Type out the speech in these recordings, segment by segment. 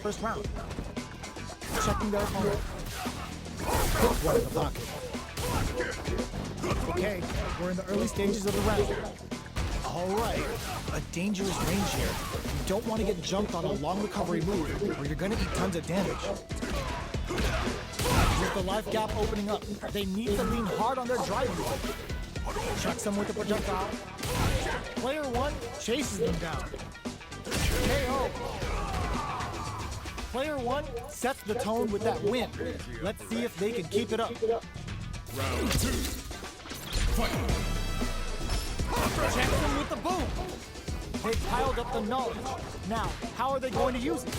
first round. Checking their opponent. Hits one in the pocket. Okay, we're in the early stages of the round. All right, a dangerous range here. You don't want to get jumped on a long recovery move, or you're going to eat tons of damage. With the life gap opening up, they need to lean hard on their drive move. Checks them with the projectile. Player one chases them down. KO. Player one sets the tone with that win. Let's see if they can keep it up. Round two. Fight. Checks them with the boom. They piled up the knowledge. Now, how are they going to use it?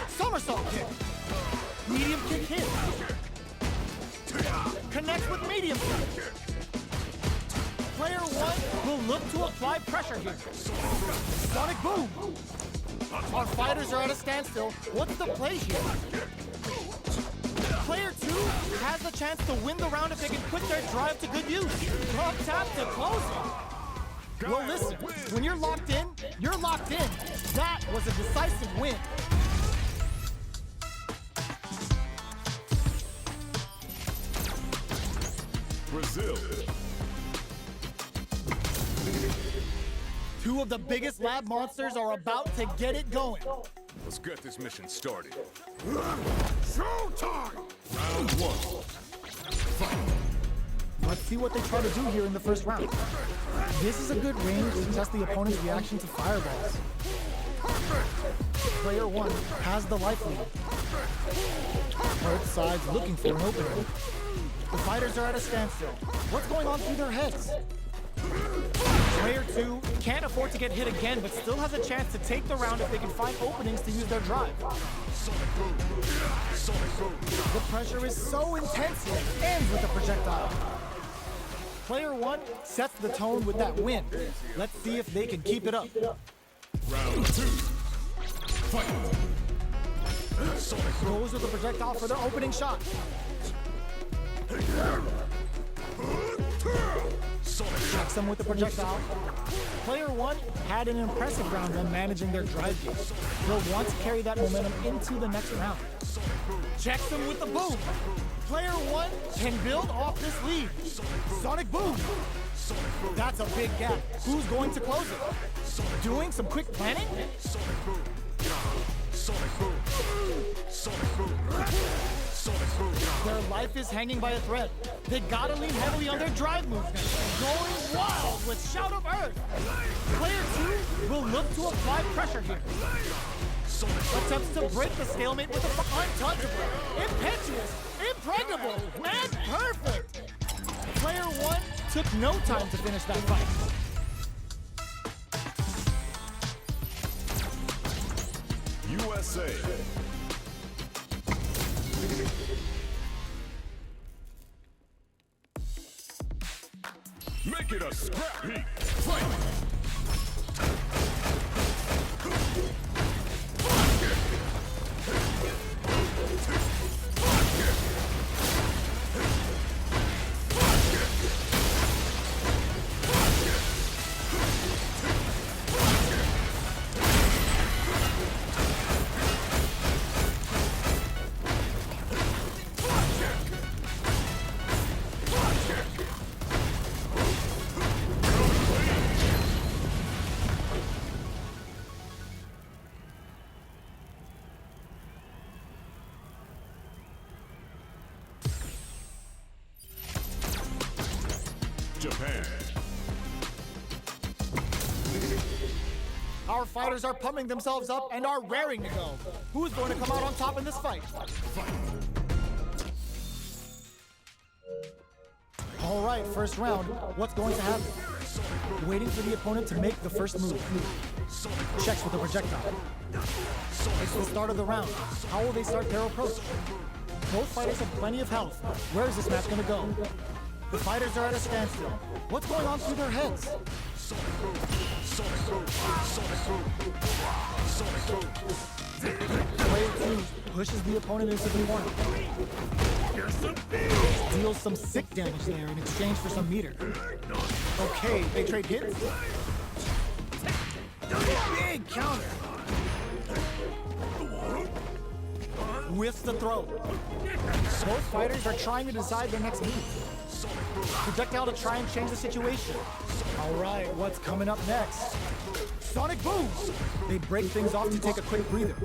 Somersault kick. Medium kick hit. Connects with medium kick. Player one will look to apply pressure here. Sonic boom. Our fighters are at a standstill. What's the play here? Player two has the chance to win the round if they can put their drive to good use. Drop tap to close it. Well, listen, when you're locked in, you're locked in. That was a decisive win. Brazil. Two of the biggest lab monsters are about to get it going. Let's get this mission started. Showtime! Round one. Fight. Let's see what they try to do here in the first round. This is a good range to test the opponent's reaction to fireballs. Player one has the life lead. Both sides looking for an opening. The fighters are at a standstill. What's going on through their heads? Player two can't afford to get hit again, but still has a chance to take the round if they can find openings to use their drive. The pressure is so intense here, it ends with a projectile. Player one sets the tone with that win. Let's see if they can keep it up. Round two. Fight. Goes with the projectile for the opening shot. Checks them with the projectile. Player one had an impressive round when managing their drive game. They'll want to carry that momentum into the next round. Checks them with the boom. Player one can build off this lead. Sonic boom. That's a big gap. Who's going to close it? Doing some quick planning? Their life is hanging by a thread. They gotta lean heavily on their drive movement. Going wild with Shout of Earth. Player two will look to apply pressure here. Attempts to break the stalemate with the untouchable, impetuous, impregnable, and perfect. Player one took no time to finish that fight. USA. Make it a scrap heap. Fight. Japan. Our fighters are pumping themselves up and are raring to go. Who's going to come out on top in this fight? All right, first round. What's going to happen? Waiting for the opponent to make the first move. Checks with the projectile. It's the start of the round. How will they start their approach? Both fighters have plenty of health. Where is this match going to go? The fighters are at a standstill. What's going on through their heads? Player two pushes the opponent into the corner. Deals some sick damage there in exchange for some meter. Okay, they trade hits. Big counter. with the throw. Both fighters are trying to decide their next move. Projectile to try and change the situation. All right, what's coming up next? Sonic Boom! They break things off to take a quick breather.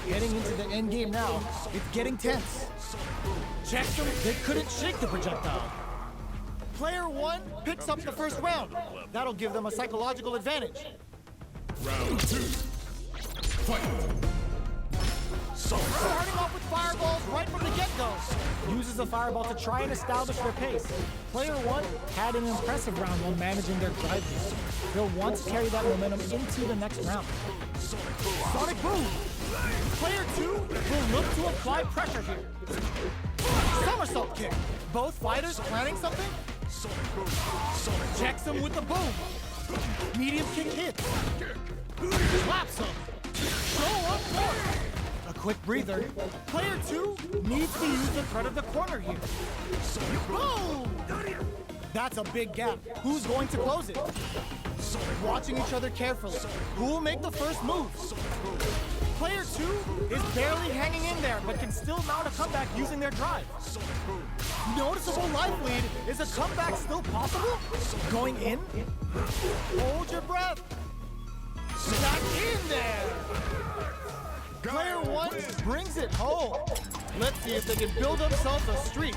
Getting into the end game now, it's getting tense. Check them, they couldn't shake the projectile. Player 1 picks up the first round. That'll give them a psychological advantage. Round 2. Fight. Starting off with fireballs right from the get-go. Uses a fireball to try and establish their pace. Player 1 had an impressive round while managing their drive boost. They'll want to carry that momentum into the next round. Sonic Boom! Player 2 will look to apply pressure here. Somersault kick. Both fighters planning something? Checks him with the boom. Medium kick hits. Slaps him. Show up force. A quick breather. Player 2 needs to use the threat of the corner here. Boom! That's a big gap. Who's going to close it? Watching each other carefully. Who will make the first move? Player 2 is barely hanging in there, but can still mount a comeback using their drive. Noticeable life lead. Is a comeback still possible? Going in? Hold your breath. Back in there. Player 1 brings it home. Let's see if they can build themselves a streak.